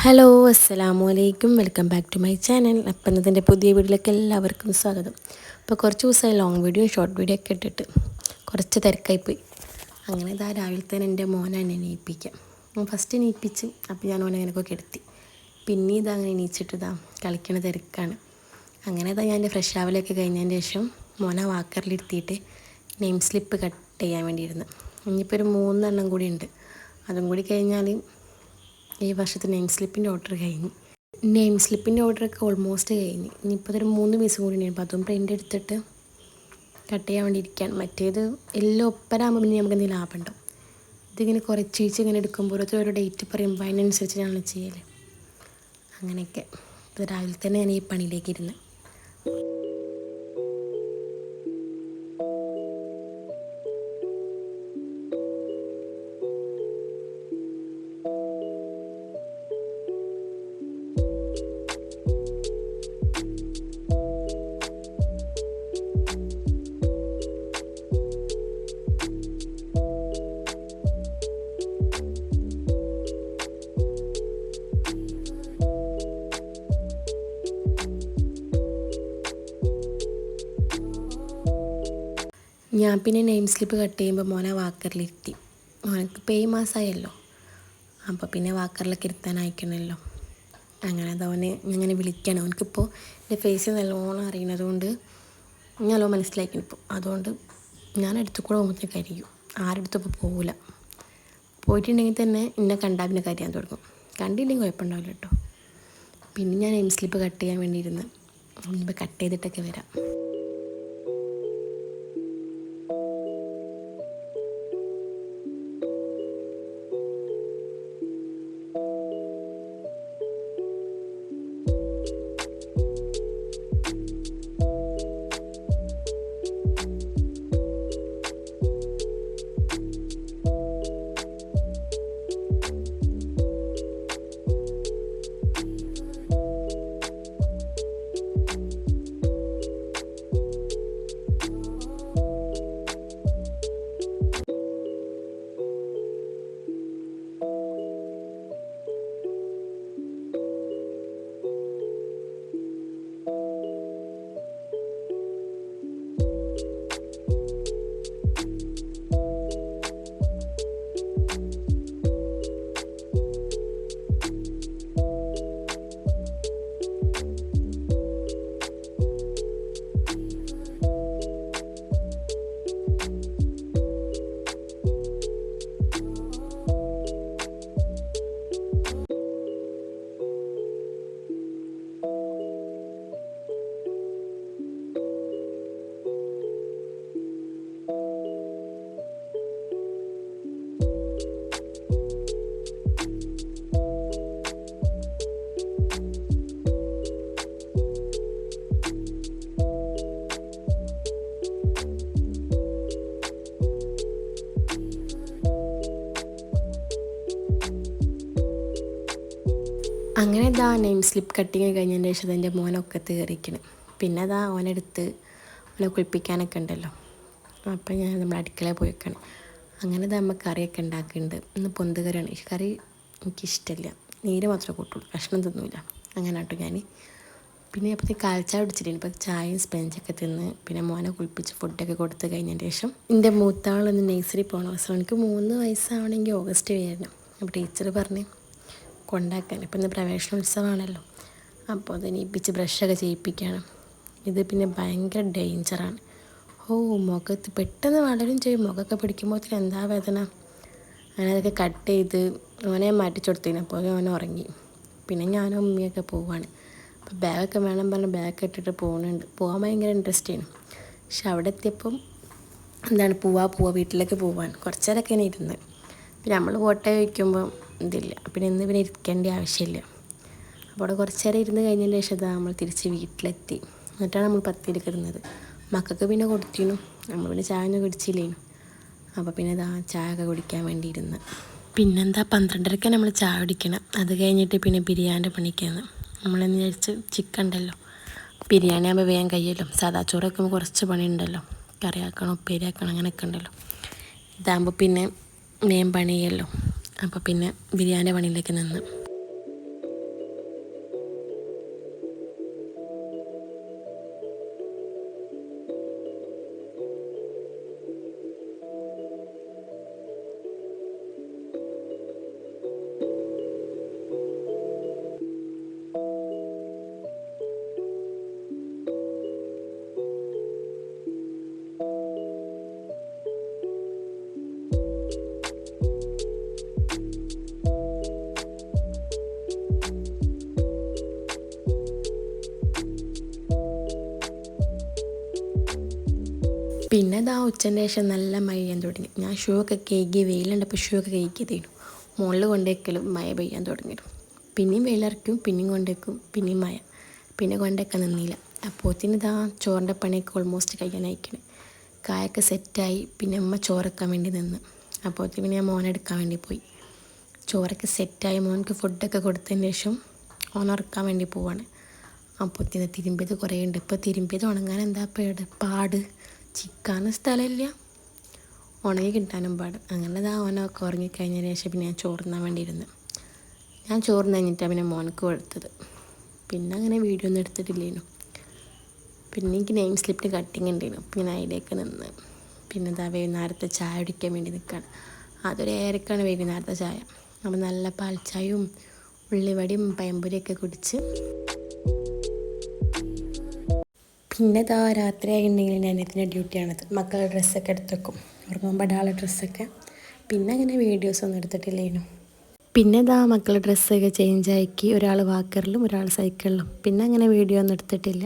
Hello അസ്സലാമു അലൈക്കും, welcome back to my channel. അപ്പം ഇന്നതിൻ്റെ പുതിയ വീഡിയോയിലേക്ക് എല്ലാവർക്കും സ്വാഗതം. അപ്പോൾ കുറച്ച് ദിവസമായി ലോങ് വീഡിയോ ഷോർട്ട് വീഡിയോ ഒക്കെ ഇട്ടിട്ട് കുറച്ച് തിരക്കായിപ്പോയി. അങ്ങനെ ഇതാ രാവിലെ തന്നെ എൻ്റെ മോനെ എണീപ്പിക്കാം. ഫസ്റ്റ് എണീപ്പിച്ച് അപ്പോൾ ഞാൻ ഓനെ അങ്ങനെയൊക്കെ കിടത്തി. പിന്നെ ഇതാ അങ്ങനെ എണീച്ചിട്ട് ഇതാ കളിക്കണ തിരക്കാണ്. അങ്ങനെ ഇതാ ഞാൻ എൻ്റെ ഫ്രഷ് ആവലൊക്കെ കഴിഞ്ഞതിന് ശേഷം മോനെ വാക്കറിലിരുത്തിയിട്ട് നെയിം സ്ലിപ്പ് കട്ട് ചെയ്യാൻ വേണ്ടിയിരുന്നു. ഇനിയിപ്പോൾ ഒരു 3 എണ്ണം കൂടി ഉണ്ട്. അതും കൂടി കഴിഞ്ഞാൽ ഈ വർഷത്തെ നെയിം സ്ലിപ്പിൻ്റെ ഓർഡർ കഴിഞ്ഞു. നെയിം സ്ലിപ്പിൻ്റെ ഓർഡറൊക്കെ ഓൾമോസ്റ്റ് കഴിഞ്ഞ്. ഇനിയിപ്പോൾ അതൊരു 3 പീസ് കൂടി ഉണ്ട്. അപ്പോൾ അതും പ്രിൻ്റ് എടുത്തിട്ട് കട്ട് ചെയ്യാൻ വേണ്ടി ഇരിക്കുകയാണ്. മറ്റേത് എല്ലാം ഒപ്പരാകുമ്പോൾ പിന്നെ നമുക്ക് എന്തെങ്കിലും ലാഭം ഉണ്ടാവും. ഇതിങ്ങനെ കുറച്ച് ഇങ്ങനെ എടുക്കുമ്പോൾ ഓരോ ഡേറ്റ് പറയുമ്പോൾ അതിനനുസരിച്ച് ഞങ്ങൾ ചെയ്യൽ. അങ്ങനെയൊക്കെ ഇപ്പോൾ രാവിലെ തന്നെ ഞാൻ ഈ പണിയിലേക്ക് ഇരുന്ന്. ഞാൻ പിന്നെ നെയിം സ്ലിപ്പ് കട്ട് ചെയ്യുമ്പോൾ മോനെ വാക്കറിലിരുത്തി. മോനക്ക് ഇപ്പോൾ 7 മാസമായല്ലോ. അപ്പോൾ പിന്നെ വാക്കറിലൊക്കെ ഇരുത്താനായിക്കണമല്ലോ. അങ്ങനെ അതവനെ ഇങ്ങനെ വിളിക്കണം. അവനക്കിപ്പോൾ എൻ്റെ ഫേസ് നല്ലോണം അറിയുന്നത് കൊണ്ട് നല്ലോണം മനസ്സിലാക്കണം ഇപ്പോൾ. അതുകൊണ്ട് ഞാൻ അടുത്ത് കൂടെ പോകുമ്പോൾ കരിയും. ആരെടുത്തിപ്പോൾ പോകില്ല. പോയിട്ടുണ്ടെങ്കിൽ തന്നെ എന്നെ കണ്ടാൽ പിന്നെ കരയാൻ തുടങ്ങും. കണ്ടില്ലെങ്കിൽ കുഴപ്പമുണ്ടാവില്ല കേട്ടോ. പിന്നെ ഞാൻ നെയിം സ്ലിപ്പ് കട്ട് ചെയ്യാൻ വേണ്ടിയിരുന്ന് ഇനിയിപ്പോൾ കട്ട് ചെയ്തിട്ടൊക്കെ വരാം. അങ്ങനെ ഇതാ നെയിം സ്ലിപ്പ് കട്ടിങ് കഴിഞ്ഞതിന് ശേഷം എൻ്റെ മോനൊക്കെ കയറിക്കണം. പിന്നെ അതാ ഓനെടുത്ത് ഓനെ കുളിപ്പിക്കാനൊക്കെ ഉണ്ടല്ലോ. അപ്പം ഞാൻ നമ്മുടെ അടുക്കളയിൽ പോയി വെക്കണം. അങ്ങനെ ഇതാ നമ്മൾ കറിയൊക്കെ ഉണ്ടാക്കുന്നുണ്ട്. ഇന്ന് പൊന്ത് കറിയാണ്. ഈ കറി എനിക്കിഷ്ടമില്ല. നീര് മാത്രമേ കൂട്ടുള്ളൂ, കഷ്ണം തിന്നില്ല. അങ്ങനെ കേട്ടോ ഞാൻ. പിന്നെ അപ്പോഴത്തേക്ക് കാൽച്ചായ പിടിച്ചിട്ടുണ്ട്. ഇപ്പോൾ ചായയും സ്പെഞ്ചൊക്കെ തിന്ന് പിന്നെ മോനെ കുളിപ്പിച്ച് ഫുഡൊക്കെ കൊടുത്ത് കഴിഞ്ഞതിന് ശേഷം എൻ്റെ മൂത്താളൊന്ന് നഴ്സറി പോകണം. അവസരം എനിക്ക് 3 വയസ്സാവണമെങ്കിൽ ഓഗസ്റ്റ് വരണം. അപ്പോൾ ടീച്ചർ പറഞ്ഞ് കൊണ്ടാക്കാൻ. ഇപ്പം ഇന്ന് പ്രവേശനോത്സവമാണല്ലോ. അപ്പോൾ അത് എണീപ്പിച്ച് ബ്രഷൊക്കെ ചെയ്യിപ്പിക്കണം. ഇത് പിന്നെ ഭയങ്കര ഡേഞ്ചറാണ്. മുഖത്ത് പെട്ടെന്ന് വളരും ചെയ്യും. മുഖമൊക്കെ പിടിക്കുമ്പോഴത്തേന് എന്താ വേദന. അങ്ങനെ അതൊക്കെ കട്ട് ചെയ്ത് ഓനെ മാറ്റിച്ചു കൊടുത്തതിന് അപ്പോൾ ഓനെ ഉറങ്ങി. പിന്നെ ഞാനും ഉമ്മയൊക്കെ പോവാണ്. അപ്പോൾ ബാഗൊക്കെ വേണം പറഞ്ഞ് ബാഗ് ഇട്ടിട്ട് പോകുന്നുണ്ട്. പോകാൻ ഭയങ്കര ഇൻട്രസ്റ്റ് ആണ്. പക്ഷെ അവിടെ എത്തിയപ്പം പോവാ വീട്ടിലേക്ക് പോവാൻ കുറച്ച് നേരമൊക്കെ ഇങ്ങനെ ഇരുന്ന്. പിന്നെ നമ്മൾ ഫോട്ടോ വയ്ക്കുമ്പോൾ ഇതില്ല. പിന്നെ പിന്നെ ഇരിക്കേണ്ട ആവശ്യമില്ല. അപ്പോൾ അവിടെ കുറച്ച് നേരം ഇരുന്ന് കഴിഞ്ഞതിന് ശേഷം നമ്മൾ തിരിച്ച് വീട്ടിലെത്തി. എന്നിട്ടാണ് നമ്മൾ പത്തിരിക്ക് ഇരുന്നത്. മക്കൾക്ക് പിന്നെ കൊടുത്തിരുന്നു. നമ്മൾ പിന്നെ ചായ ഒന്നും കുടിച്ചില്ലേനു. അപ്പോൾ പിന്നെ ചായ ഒക്കെ കുടിക്കാൻ വേണ്ടി ഇരുന്ന്. പിന്നെന്താ 12:30 നമ്മൾ ചായ കുടിക്കണം. അത് കഴിഞ്ഞിട്ട് പിന്നെ ബിരിയാണിൻ്റെ പണിക്കാണ്. നമ്മളെന്ന് വിചാരിച്ച് ചിക്കൻ ഉണ്ടല്ലോ, ബിരിയാണി ആകുമ്പോൾ വേഗം കഴിയല്ലോ. സാദാ ചോറ് വെക്കുമ്പോൾ കുറച്ച് പണിയുണ്ടല്ലോ. കറിയാക്കണം, ഉപ്പേരിയാക്കണം, അങ്ങനെയൊക്കെ ഉണ്ടല്ലോ. ഇതാകുമ്പോൾ പിന്നെ വേഗം പണി ചെയ്യല്ലോ. അപ്പോൾ പിന്നെ ബിരിയാണിൻ്റെ പണിയിലേക്ക് നിന്ന്. ഉച്ചൻ്റെ ശേഷം നല്ല മഴ പെയ്യാൻ തുടങ്ങി. ഞാൻ ഷൂ ഒക്കെ കഴുകി വെയിലുണ്ടപ്പോൾ ഷൂ ഒക്കെ കഴുകിയതേനു. മുകളിൽ കൊണ്ടേക്കലും മഴ പെയ്യാൻ തുടങ്ങിയിരുന്നു. പിന്നെയും വെയിലറക്കും, പിന്നെയും കൊണ്ടേക്കും, പിന്നെയും മഴ. പിന്നെ കൊണ്ടേക്കാൻ നിന്നില്ല. അപ്പോഴത്തേന് ഇതാ ചോറിൻ്റെ പണിയൊക്കെ ഓൾമോസ്റ്റ് കഴിയാനായിക്കണേ. കായൊക്കെ സെറ്റായി. പിന്നെ അമ്മ ചോറക്കാൻ വേണ്ടി നിന്ന്. അപ്പോഴത്തേന് പിന്നെ ഞാൻ മോനെടുക്കാൻ വേണ്ടി പോയി. ചോറൊക്കെ സെറ്റായി. മോനക്ക് ഫുഡൊക്കെ കൊടുത്തതിന് ശേഷം ഓനുറക്കാൻ വേണ്ടി പോവാണ്. അപ്പോഴത്തേന് തിരുമ്പിയത് കുറേ ഉണ്ട്. ഇപ്പോൾ തിരുമ്പിയത് ഉണങ്ങാൻ എന്താ പാട്, ചിക്കാനും സ്ഥലമില്ല, ഉണങ്ങി കിട്ടാനും പാട്. അങ്ങനെ ഇതാ ഓനൊക്കെ ഉറങ്ങിക്കഴിഞ്ഞതിന് ശേഷം പിന്നെ ഞാൻ ചോറുണ്ണാൻ വേണ്ടി ഇരുന്ന്. ഞാൻ ചോറ് കഴിഞ്ഞിട്ടാണ് പിന്നെ മോനക്ക് കൊടുത്തത്. പിന്നെ അങ്ങനെ വീഡിയോ ഒന്നും എടുത്തിട്ടില്ലേനു. പിന്നെ എനിക്ക് നെയിം സ്ലിപ്പിന് കട്ടിങ് ഉണ്ടായിരുന്നു. അപ്പോൾ ഞാൻ അതിലേക്ക് നിന്ന്. പിന്നെ ഇതാ വൈകുന്നേരത്തെ ചായ കുടിക്കാൻ വേണ്ടി നിൽക്കുകയാണ്. അതൊരു ഏരക്കാണ് വൈകുന്നേരത്തെ ചായ. അപ്പോൾ നല്ല പാൽച്ചായയും ഉള്ളിവടയും പഴംപൊരിയൊക്കെ കുടിച്ച് പിന്നെ ഇതാ രാത്രിയായിട്ടുണ്ടെങ്കിൽ ഞാൻ ഇതിൻ്റെ ഡ്യൂട്ടിയാണത്. മക്കളുടെ ഡ്രസ്സൊക്കെ എടുത്ത് വെക്കും, ഉറങ്ങുമ്പോൾ ഇടാനുള്ള ഡ്രസ്സൊക്കെ. പിന്നെ അങ്ങനെ വീഡിയോസൊന്നും എടുത്തിട്ടില്ലേനു. പിന്നെ ഇതാ മക്കളുടെ ഡ്രസ്സൊക്കെ ചേഞ്ച് ആക്കി, ഒരാൾ വാക്കറിലും ഒരാൾ സൈക്കിളിലും. പിന്നെ അങ്ങനെ വീഡിയോ ഒന്നും എടുത്തിട്ടില്ല.